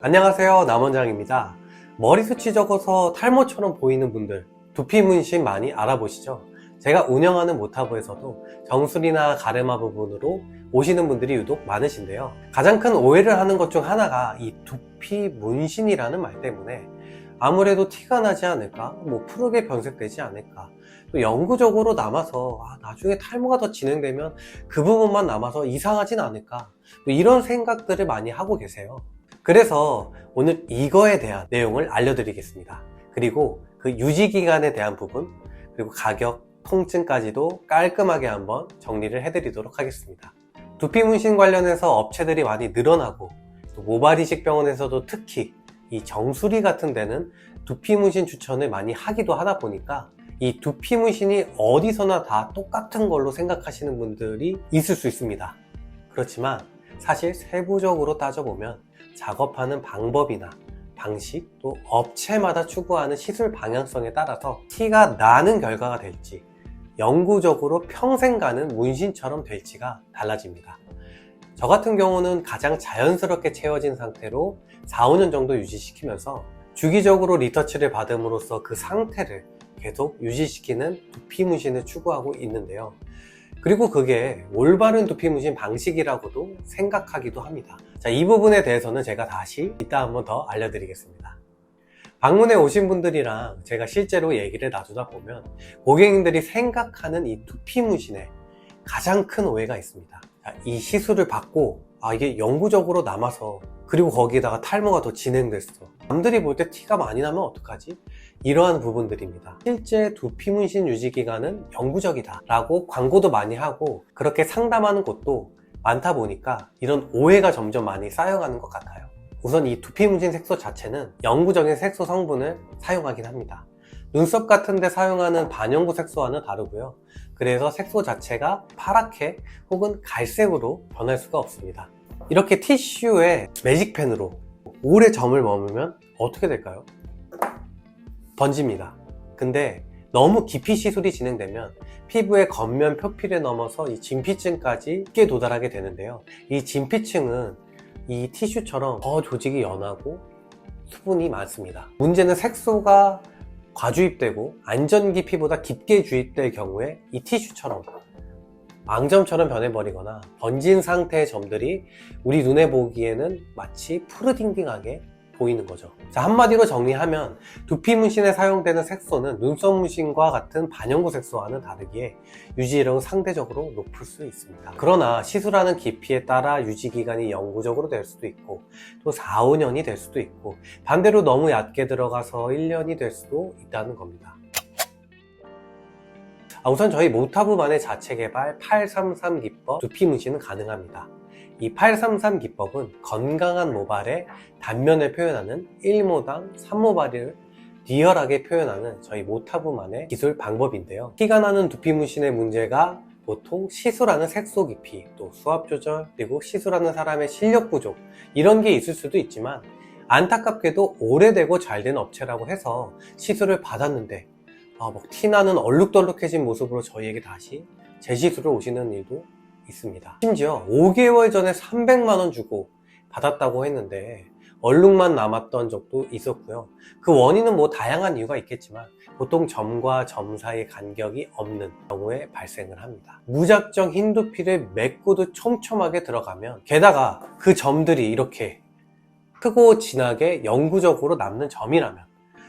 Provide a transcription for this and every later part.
안녕하세요, 남원장입니다. 머리숱이 적어서 탈모처럼 보이는 분들, 두피 문신 많이 알아보시죠? 제가 운영하는 모타브에서도 정수리나 가르마 부분으로 오시는 분들이 유독 많으신데요. 가장 큰 오해를 하는 것 중 하나가 이 두피 문신이라는 말 때문에 아무래도 티가 나지 않을까, 푸르게 변색되지 않을까, 또 영구적으로 남아서 나중에 탈모가 더 진행되면 그 부분만 남아서 이상하진 않을까, 이런 생각들을 많이 하고 계세요. 그래서 오늘 이거에 대한 내용을 알려드리겠습니다. 그리고 그 유지기간에 대한 부분, 그리고 가격, 통증까지도 깔끔하게 한번 정리를 해드리도록 하겠습니다. 두피 문신 관련해서 업체들이 많이 늘어나고, 또 모발이식 병원에서도 특히 이 정수리 같은 데는 두피 문신 추천을 많이 하기도 하다 보니까 이 두피 문신이 어디서나 다 똑같은 걸로 생각하시는 분들이 있을 수 있습니다. 그렇지만 사실 세부적으로 따져보면 작업하는 방법이나 방식, 또 업체마다 추구하는 시술 방향성에 따라서 티가 나는 결과가 될지, 영구적으로 평생 가는 문신처럼 될지가 달라집니다. 저 같은 경우는 가장 자연스럽게 채워진 상태로 4, 5년 정도 유지시키면서 주기적으로 리터치를 받음으로써 그 상태를 계속 유지시키는 두피 문신을 추구하고 있는데요. 그리고 그게 올바른 두피 문신 방식이라고도 생각하기도 합니다. 자, 이 부분에 대해서는 제가 다시 이따 한번 더 알려드리겠습니다. 방문해 오신 분들이랑 제가 실제로 얘기를 나누다 보면 고객님들이 생각하는 이 두피 문신에 가장 큰 오해가 있습니다. 자, 이 시술을 받고 이게 영구적으로 남아서, 그리고 거기다가 탈모가 더 진행됐어, 남들이 볼 때 티가 많이 나면 어떡하지? 이러한 부분들입니다. 실제 두피 문신 유지 기간은 영구적이다 라고 광고도 많이 하고 그렇게 상담하는 곳도 많다 보니까 이런 오해가 점점 많이 쌓여가는 것 같아요. 우선 이 두피 문신 색소 자체는 영구적인 색소 성분을 사용하긴 합니다. 눈썹 같은 데 사용하는 반영구 색소와는 다르고요. 그래서 색소 자체가 파랗게 혹은 갈색으로 변할 수가 없습니다. 이렇게 티슈에 매직펜으로 오래 점을 머물면 어떻게 될까요? 번집니다. 근데 너무 깊이 시술이 진행되면 피부의 겉면 표피를 넘어서 이 진피층까지 쉽게 도달하게 되는데요. 이 진피층은 이 티슈처럼 더 조직이 연하고 수분이 많습니다. 문제는 색소가 과주입되고 안전기 피보다 깊게 주입될 경우에 이 티슈처럼 망점처럼 변해버리거나 번진 상태의 점들이 우리 눈에 보기에는 마치 푸르딩딩하게 보이는 거죠. 자, 한마디로 정리하면 두피 문신에 사용되는 색소는 눈썹 문신과 같은 반영구 색소와는 다르기에 유지력은 상대적으로 높을 수 있습니다. 그러나 시술하는 깊이에 따라 유지기간이 영구적으로 될 수도 있고, 또 4, 5년이 될 수도 있고, 반대로 너무 얕게 들어가서 1년이 될 수도 있다는 겁니다. 우선 저희 모타브만의 자체 개발 833 기법 두피 문신은 가능합니다. 이 833 기법은 건강한 모발의 단면을 표현하는 1모당 3모발을 리얼하게 표현하는 저희 모타브만의 기술 방법인데요. 티가 나는 두피 문신의 문제가 보통 시술하는 색소 깊이, 또 수압 조절, 그리고 시술하는 사람의 실력 부족, 이런 게 있을 수도 있지만 안타깝게도 오래되고 잘 된 업체라고 해서 시술을 받았는데 티나는 얼룩덜룩해진 모습으로 저희에게 다시 재시술을 오시는 일도 있습니다. 심지어 5개월 전에 300만원 주고 받았다고 했는데 얼룩만 남았던 적도 있었고요. 그 원인은 다양한 이유가 있겠지만 보통 점과 점 사이의 간격이 없는 경우에 발생을 합니다. 무작정 흰 두피를 메꾸듯 촘촘하게 들어가면, 게다가 그 점들이 이렇게 크고 진하게 영구적으로 남는 점이라면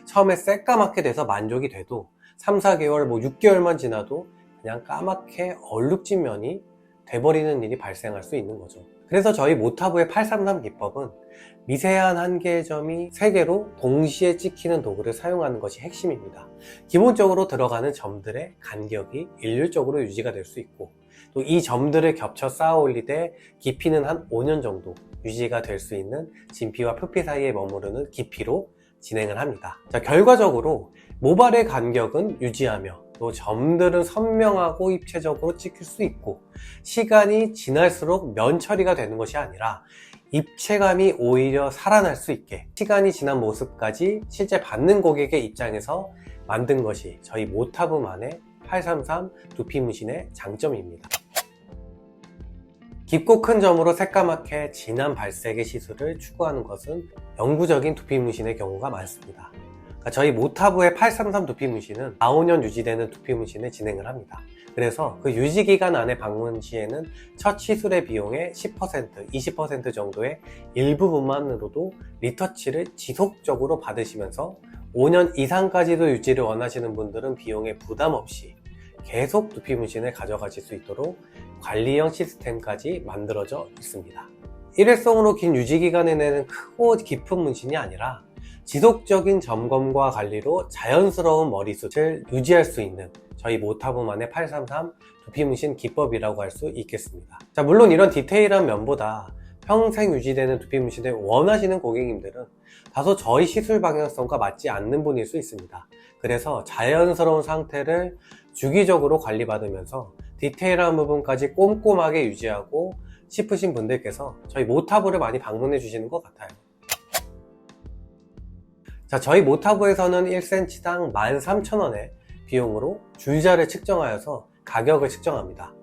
처음에 새까맣게 돼서 만족이 돼도 3, 4개월, 6개월만 지나도 그냥 까맣게 얼룩진 면이 돼버리는 일이 발생할 수 있는 거죠. 그래서 저희 모타브의 833 기법은 미세한 한 개의 점이 3개로 동시에 찍히는 도구를 사용하는 것이 핵심입니다. 기본적으로 들어가는 점들의 간격이 일률적으로 유지가 될 수 있고, 또 이 점들을 겹쳐 쌓아 올리되 깊이는 한 5년 정도 유지가 될 수 있는 진피와 표피 사이에 머무르는 깊이로 진행을 합니다. 자, 결과적으로 모발의 간격은 유지하며 또 점들은 선명하고 입체적으로 찍힐 수 있고, 시간이 지날수록 면 처리가 되는 것이 아니라 입체감이 오히려 살아날 수 있게 시간이 지난 모습까지 실제 받는 고객의 입장에서 만든 것이 저희 모타브만의 833 두피 문신의 장점입니다. 깊고 큰 점으로 새까맣게 진한 발색의 시술을 추구하는 것은 영구적인 두피 문신의 경우가 많습니다. 그러니까 저희 모타브의 833 두피 문신은 4, 5년 유지되는 두피 문신을 진행을 합니다. 그래서 그 유지기간 안에 방문 시에는 첫 시술의 비용의 10%, 20% 정도의 일부분만으로도 리터치를 지속적으로 받으시면서 5년 이상까지도 유지를 원하시는 분들은 비용에 부담 없이 계속 두피 문신을 가져가실 수 있도록 관리형 시스템까지 만들어져 있습니다. 일회성으로 긴 유지기간에 내는 크고 깊은 문신이 아니라 지속적인 점검과 관리로 자연스러운 머리숱을 유지할 수 있는 저희 모타브만의 833 두피 문신 기법이라고 할 수 있겠습니다. 자, 물론 이런 디테일한 면보다 평생 유지되는 두피 문신을 원하시는 고객님들은 다소 저희 시술 방향성과 맞지 않는 분일 수 있습니다. 그래서 자연스러운 상태를 주기적으로 관리받으면서 디테일한 부분까지 꼼꼼하게 유지하고 싶으신 분들께서 저희 모타브를 많이 방문해 주시는 것 같아요. 자, 저희 모타브에서는 1cm당 13,000원의 비용으로 줄자를 측정하여서 가격을 측정합니다.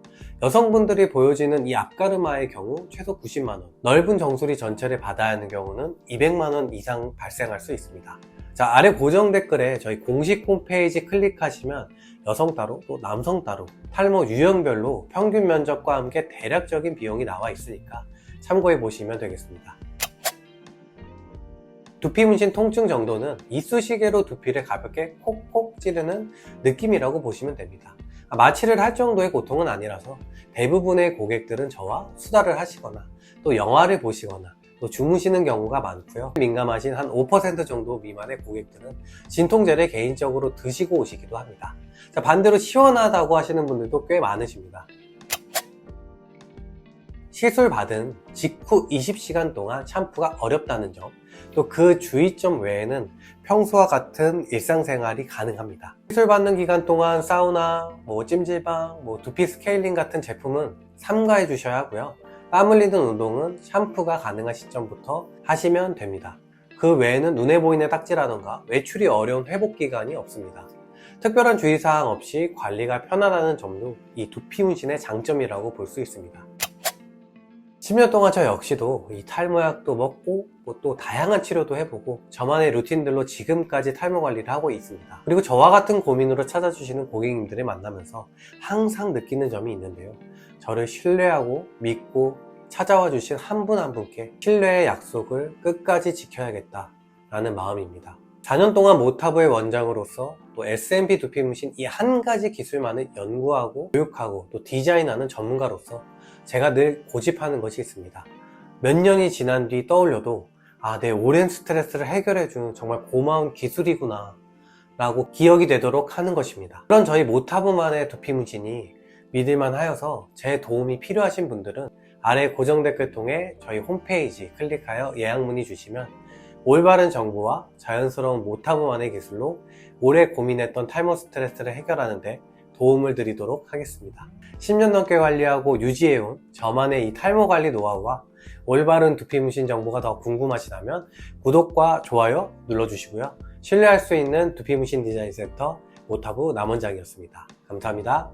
여성분들이 보여지는 이 앞가르마의 경우 최소 90만원, 넓은 정수리 전체를 받아야 하는 경우는 200만원 이상 발생할 수 있습니다. 자, 아래 고정 댓글에 저희 공식 홈페이지 클릭하시면 여성 따로 또 남성 따로 탈모 유형별로 평균 면적과 함께 대략적인 비용이 나와 있으니까 참고해 보시면 되겠습니다. 두피 문신 통증 정도는 이쑤시개로 두피를 가볍게 콕콕 찌르는 느낌이라고 보시면 됩니다. 마취를 할 정도의 고통은 아니라서 대부분의 고객들은 저와 수다를 하시거나 또 영화를 보시거나 또 주무시는 경우가 많고요. 민감하신 한 5% 정도 미만의 고객들은 진통제를 개인적으로 드시고 오시기도 합니다. 자, 반대로 시원하다고 하시는 분들도 꽤 많으십니다. 시술 받은 직후 20시간 동안 샴푸가 어렵다는 점, 또 그 주의점 외에는 평소와 같은 일상생활이 가능합니다. 시술 받는 기간 동안 사우나, 찜질방, 두피 스케일링 같은 제품은 삼가해 주셔야 하고요. 땀 흘리는 운동은 샴푸가 가능한 시점부터 하시면 됩니다. 그 외에는 눈에 보이는 딱지라던가 외출이 어려운 회복 기간이 없습니다. 특별한 주의사항 없이 관리가 편하다는 점도 이 두피 문신의 장점이라고 볼 수 있습니다. 10년 동안 저 역시도 이 탈모약도 먹고 또 다양한 치료도 해보고 저만의 루틴들로 지금까지 탈모 관리를 하고 있습니다. 그리고 저와 같은 고민으로 찾아주시는 고객님들을 만나면서 항상 느끼는 점이 있는데요. 저를 신뢰하고 믿고 찾아와 주신 한 분 한 분께 신뢰의 약속을 끝까지 지켜야겠다라는 마음입니다. 4년 동안 모타브의 원장으로서 또 S&P 두피 문신 이 한 가지 기술만을 연구하고 교육하고 또 디자인하는 전문가로서 제가 늘 고집하는 것이 있습니다. 몇 년이 지난 뒤 떠올려도 내 오랜 스트레스를 해결해주는 정말 고마운 기술이구나 라고 기억이 되도록 하는 것입니다. 그런 저희 모타브만의 두피 문신이 믿을만 하여서 제 도움이 필요하신 분들은 아래 고정 댓글 통해 저희 홈페이지 클릭하여 예약 문의 주시면 올바른 정보와 자연스러운 모타브만의 기술로 오래 고민했던 탈모 스트레스를 해결하는 데 도움을 드리도록 하겠습니다. 10년 넘게 관리하고 유지해온 저만의 이 탈모 관리 노하우와 올바른 두피 문신 정보가 더 궁금하시다면 구독과 좋아요 눌러주시고요. 신뢰할 수 있는 두피 문신 디자인 센터 모타브 남원장이었습니다. 감사합니다.